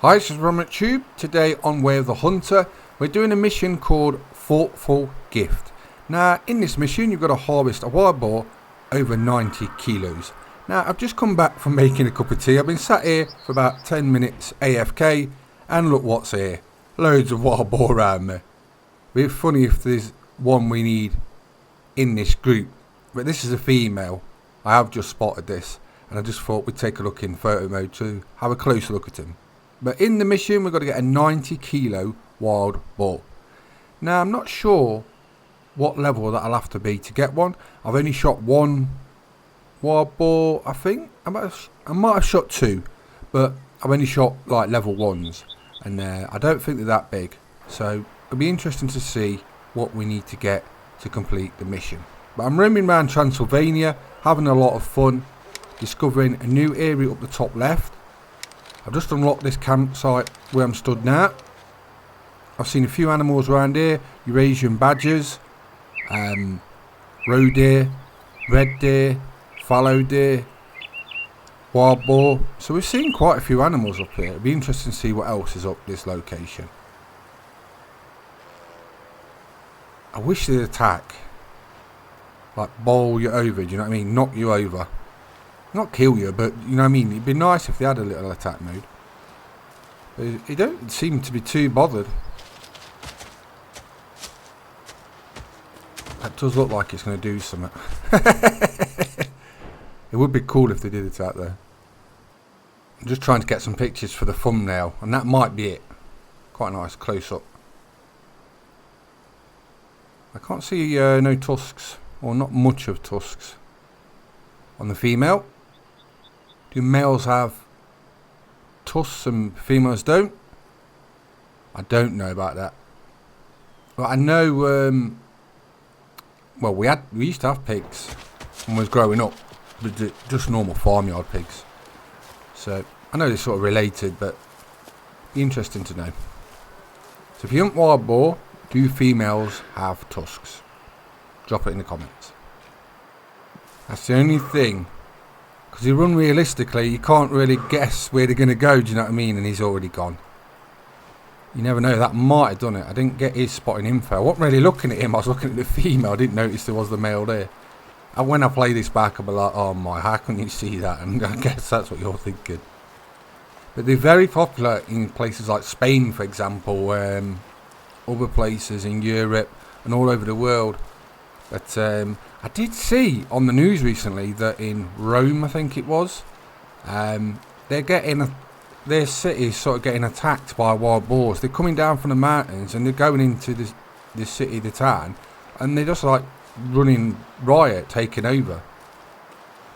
Hi, this is Ron Tube. Today on Way of the Hunter, we're doing a mission called Thoughtful Gift. Now, in this mission, you've got to harvest a wild boar over 90 kilos. Now, I've just come back from making a cup of tea. I've been sat here for about 10 minutes AFK, and look what's here. Loads of wild boar around me. It'd be funny if there's one we need in this group, but this is a female. I have just spotted this, and I just thought we'd take a look in photo mode to have a closer look at him. But in the mission, we've got to get a 90 kilo wild boar. Now, I'm not sure what level that I'll have to be to get one. I've only shot one wild boar, I think. I might have shot two, but I've only shot like level ones. And I don't think they're that big. So it'll be interesting to see what we need to get to complete the mission. But I'm roaming around Transylvania, having a lot of fun, discovering a new area up the top left. I've just unlocked this campsite where I'm stood now. I've seen a few animals around here. Eurasian badgers, roe deer, red deer, fallow deer, wild boar. So we've seen quite a few animals up here. It'll be interesting to see what else is up this location. I wish they'd attack. Like bowl you over, do you know what I mean? Knock you over. Not kill you, but you know what I mean. It'd be nice if they had a little attack mode. But they don't seem to be too bothered. That does look like it's going to do something. It would be cool if they did attack though. I'm just trying to get some pictures for the thumbnail, and that might be it. Quite a nice close up. I can't see no tusks, or not much of tusks on the female. Do males have tusks and females don't? I don't know about that. But I know, well, we used to have pigs when we was growing up, but just normal farmyard pigs. So I know they're sort of related, but be interesting to know. So if you hunt wild boar, do females have tusks? Drop it in the comments. That's the only thing. Because you run realistically, you can't really guess where they're going to go, do you know what I mean? And he's already gone. You never know, that might have done it. I didn't get his spotting info. I wasn't really looking at him, I was looking at the female. I didn't notice there was the male there. And when I play this back, I'll be like, oh my, how can you see that? And I guess that's what you're thinking. But they're very popular in places like Spain, for example, other places in Europe and all over the world. But I did see on the news recently that in Rome, I think it was, their city is sort of getting attacked by wild boars. They're coming down from the mountains and they're going into this city, the town, and they're just like running riot, taking over.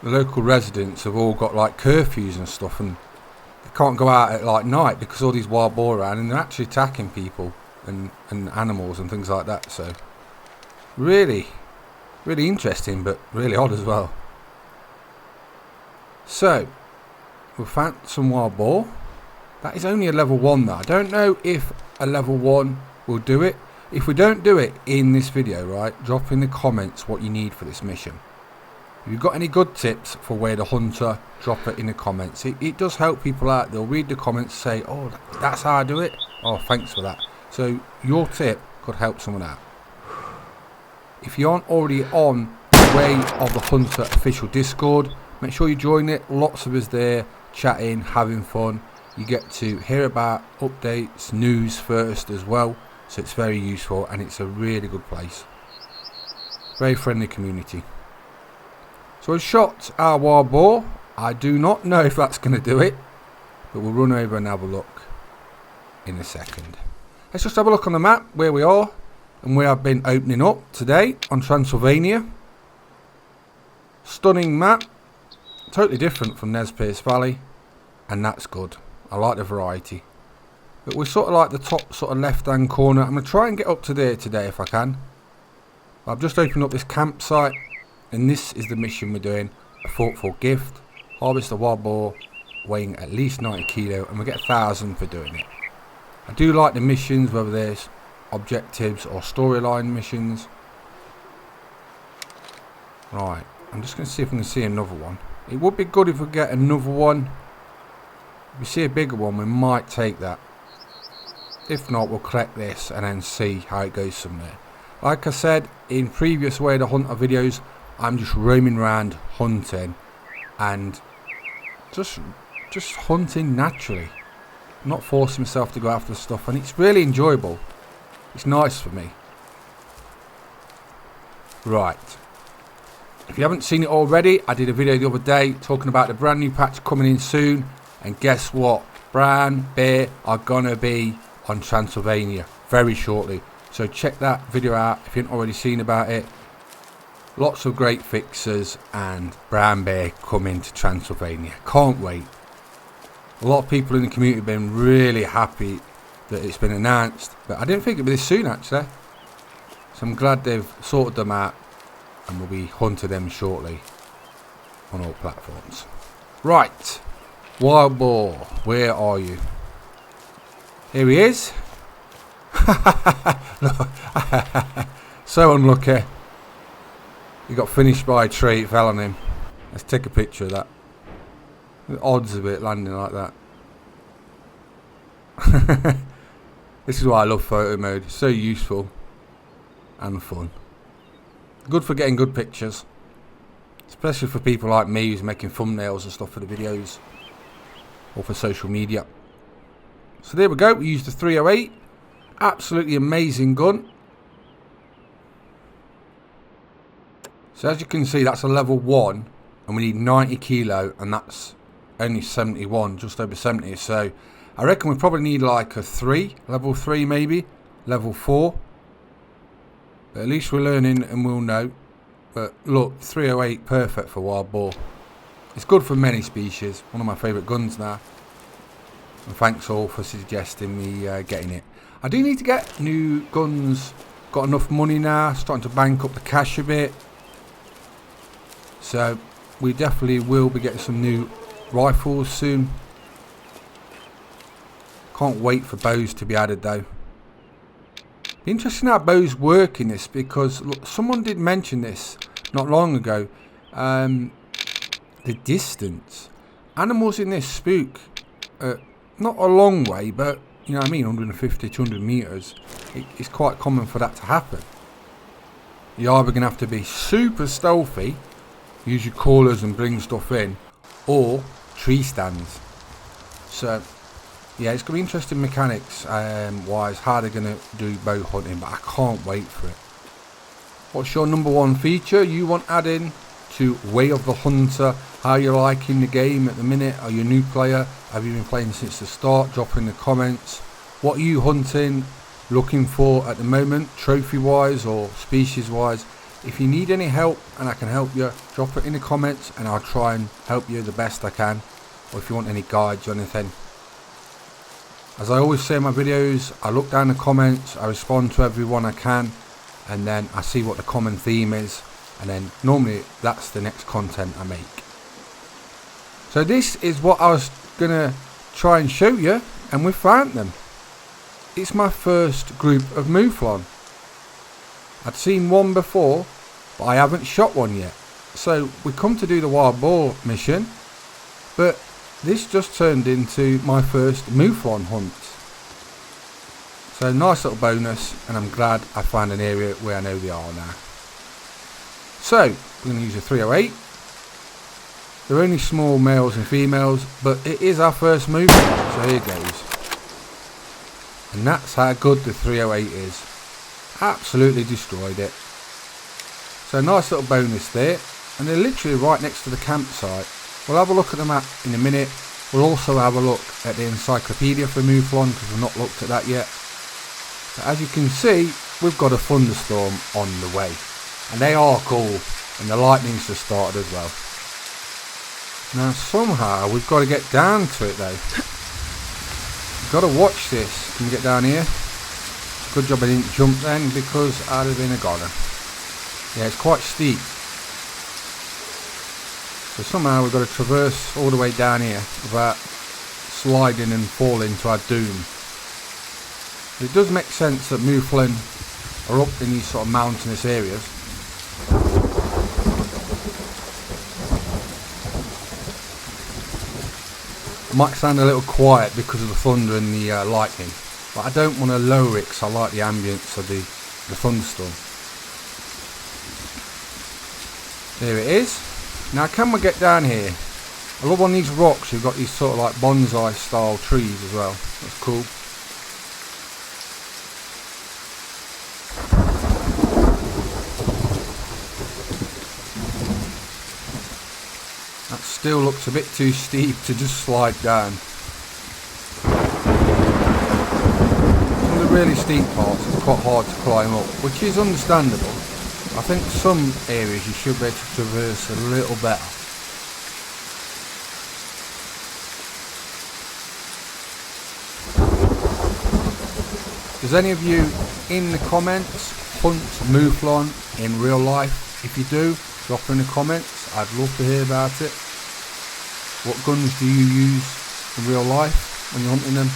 The local residents have all got like curfews and stuff, and they can't go out at like night because all these wild boar around, and they're actually attacking people and animals and things like that. So really interesting, but really odd as well. So we've found some wild boar. That is only a level 1 though. I don't know if a level 1 will do it. If we don't do it in this video, right, drop in the comments what you need for this mission. If you've got any good tips for Way of the Hunter, drop it in the comments. It does help people out. They'll read the comments, say, oh, that's how I do it. Oh, thanks for that. So your tip could help someone out. If you aren't already on the Way of the Hunter official Discord, make sure you join it. Lots of us there chatting, having fun. You get to hear about updates, news first as well. So it's very useful and it's a really good place. Very friendly community. So I shot our wild boar. I do not know if that's going to do it, but we'll run over and have a look in a second. Let's just have a look on the map where we are. And we have been opening up today on Transylvania. Stunning map. Totally different from Nez Perce Valley. And that's good. I like the variety. But we're sort of like the top sort of left hand corner. I'm going to try and get up to there today if I can. I've just opened up this campsite. And this is the mission we're doing. A thoughtful gift. Harvest a wild boar weighing at least 90 kilo. And we get 1,000 for doing it. I do like the missions, whether there's objectives or storyline missions. Right, I'm just going to see if I can see another one. It would be good if we get another one If we see a bigger one, we might take that. If not, we'll collect this and then see how it goes from there. Like I said in previous Way to Hunter videos, I'm just roaming around hunting and just hunting naturally. I'm not forcing myself to go after stuff, and it's really enjoyable. It's nice for me. Right. If you haven't seen it already, I did a video the other day talking about the brand new patch coming in soon. And guess what? Brown bear are gonna be on Transylvania very shortly. So check that video out if you haven't already seen about it. Lots of great fixes and brown bear coming to Transylvania. Can't wait. A lot of people in the community have been really happy that it's been announced. But I didn't think it'd be this soon actually. So I'm glad they've sorted them out. And we'll be hunting them shortly on all platforms. Right, wild boar, where are you? Here he is. So unlucky. He got finished by a tree, it fell on him. Let's take a picture of that. The odds of it landing like that. This is why I love photo mode. It's so useful and fun. Good for getting good pictures, especially for people like me who's making thumbnails and stuff for the videos or for social media. So there we go, we used the 308. Absolutely amazing gun. So as you can see, that's a level 1 and we need 90 kilo, and that's only 71, just over 70. So I reckon we probably need like a 3, level 3 maybe, level 4. But at least we're learning and we'll know. But look, 308, perfect for wild boar. It's good for many species. One of my favourite guns now. And thanks all for suggesting me getting it. I do need to get new guns. Got enough money now. Starting to bank up the cash a bit. So we definitely will be getting some new rifles soon. Can't wait for bows to be added though. Interesting how bows work in this, because look, someone did mention this not long ago. The distance. Animals in this spook not a long way, but you know what I mean, 150, 200 meters. It's quite common for that to happen. You're either going to have to be super stealthy, use your callers and bring stuff in, or tree stands. So yeah, it's going to be interesting mechanics wise, how they're going to do bow hunting, but I can't wait for it. What's your number one feature you want adding to Way of the Hunter? How you're liking the game at the minute? Are you a new player? Have you been playing since the start? Drop in the comments. What are you hunting, looking for at the moment, trophy wise or species wise? If you need any help and I can help you, drop it in the comments and I'll try and help you the best I can. Or if you want any guides or anything. As I always say in my videos, I look down the comments, I respond to everyone I can, and then I see what the common theme is, and then normally that's the next content I make. So this is what I was going to try and show you, and we found them. It's my first group of Mouflon. I'd seen one before, but I haven't shot one yet. So we come to do the wild boar mission, but this just turned into my first Mouflon hunt. So nice little bonus, and I'm glad I found an area where I know they are now. So we're going to use a 308. They're only small males and females, but it is our first Mouflon, so here goes. And that's how good the 308 is. Absolutely destroyed it. So nice little bonus there, and they're literally right next to the campsite. We'll have a look at the map in a minute. We'll also have a look at the Encyclopedia for Mouflon, because we've not looked at that yet. So as you can see, we've got a thunderstorm on the way. And they are cool, and the lightning's just started as well. Now somehow we've got to get down to it though. We've got to watch this. Can we get down here? Good job I didn't jump then, because I'd have been a goner. Yeah, it's quite steep. So somehow we've got to traverse all the way down here without sliding and falling to our doom. It does make sense that Mouflon are up in these sort of mountainous areas. It might sound a little quiet because of the thunder and the lightning, but I don't want to lower it because I like the ambience of the thunderstorm. There it is. Now can we get down here? I love on these rocks you've got these sort of like bonsai style trees as well. That's cool. That still looks a bit too steep to just slide down. Some of the really steep parts it's quite hard to climb up, which is understandable. I think some areas you should be able to traverse a little better. Does any of you in the comments hunt Mouflon in real life? If you do, drop in the comments. I'd love to hear about it. What guns do you use in real life when you're hunting them?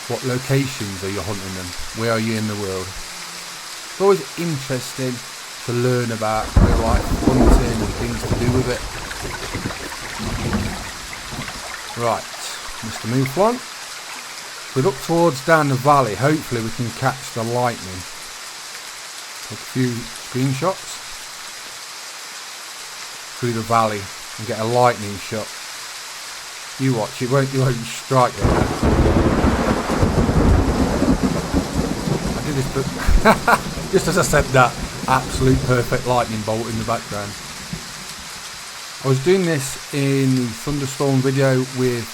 What locations are you hunting them? Where are you in the world? It's always interesting to learn about real life hunting and things to do with it. Right, Mr. Mouflon. We look towards down the valley. Hopefully we can catch the lightning. Take a few screenshots through the valley and get a lightning shot. You watch, it won't strike you. I did this, but just as I said that, absolute perfect lightning bolt in the background. I was doing this in the thunderstorm video with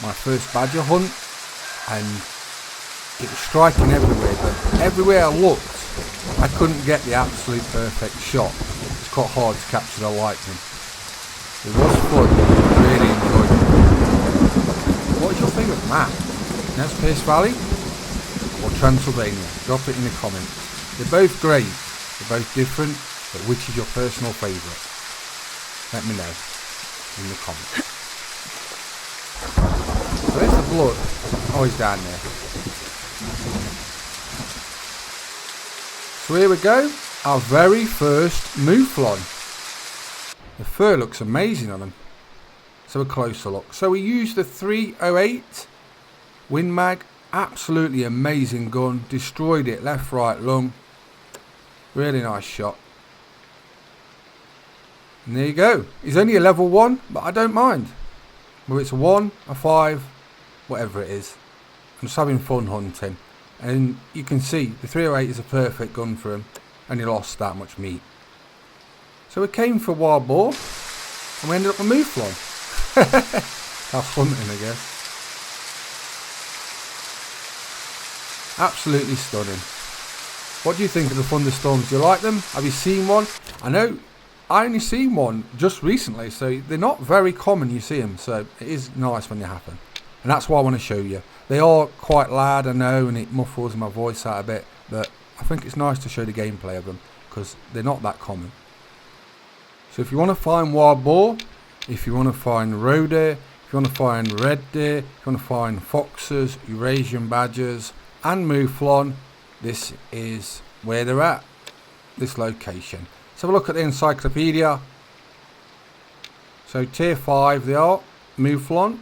my first badger hunt, and it was striking everywhere, but everywhere I looked I couldn't get the absolute perfect shot. It's quite hard to capture the lightning. It was fun, really enjoyed it. What is your favourite map? Nez Perce Valley or Transylvania? Drop it in the comments. They're both great, they're both different, but which is your personal favourite? Let me know in the comments. So there's the blood. Oh, he's down there. So here we go, our very first Mouflon. The fur looks amazing on him. So a closer look. So we used the 308 Win Mag, absolutely amazing gun, destroyed it left, right, lung. Really nice shot. And there you go. He's only a level 1, but I don't mind. Whether it's a 1, a 5, whatever it is. I'm just having fun hunting. And you can see the 308 is a perfect gun for him. And he lost that much meat. So we came for wild boar. And we ended up with Mouflon. That's hunting, I guess. Absolutely stunning. What do you think of the thunderstorms? Do you like them? Have you seen one? I know I only seen one just recently, so they're not very common you see them, so it is nice when they happen. And that's why I want to show you. They are quite loud, I know, and it muffles my voice out a bit, but I think it's nice to show the gameplay of them, because they're not that common. So if you want to find wild boar, if you want to find roe deer, if you want to find red deer, if you want to find foxes, Eurasian badgers, and Mouflon, this is where they're at, this location. Let's have a look at the Encyclopedia. So tier 5 they are, Mouflon.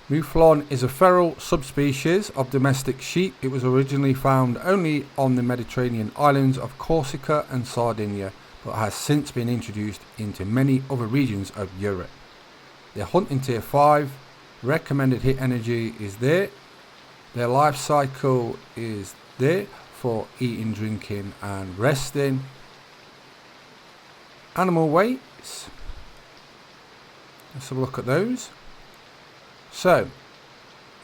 Mouflon is a feral subspecies of domestic sheep. It was originally found only on the Mediterranean islands of Corsica and Sardinia, but has since been introduced into many other regions of Europe. They hunt in tier 5. Recommended hit energy is there. Their life cycle is there for eating, drinking and resting. Animal weights. Let's have a look at those. So,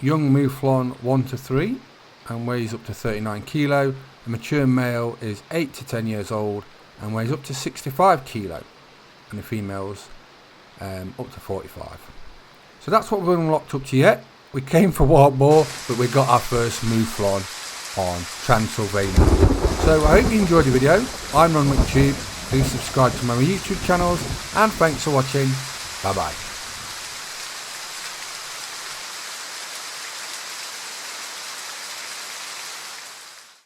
young Mouflon 1 to 3 and weighs up to 39 kilo. A mature male is 8 to 10 years old and weighs up to 65 kilo. And the females up to 45. So that's what we've unlocked up to yet. We came for wild boar, but we got our first Mouflon on Transylvania. So I hope you enjoyed the video. I'm RunWickTube. Please subscribe to my YouTube channels and thanks for watching. Bye bye.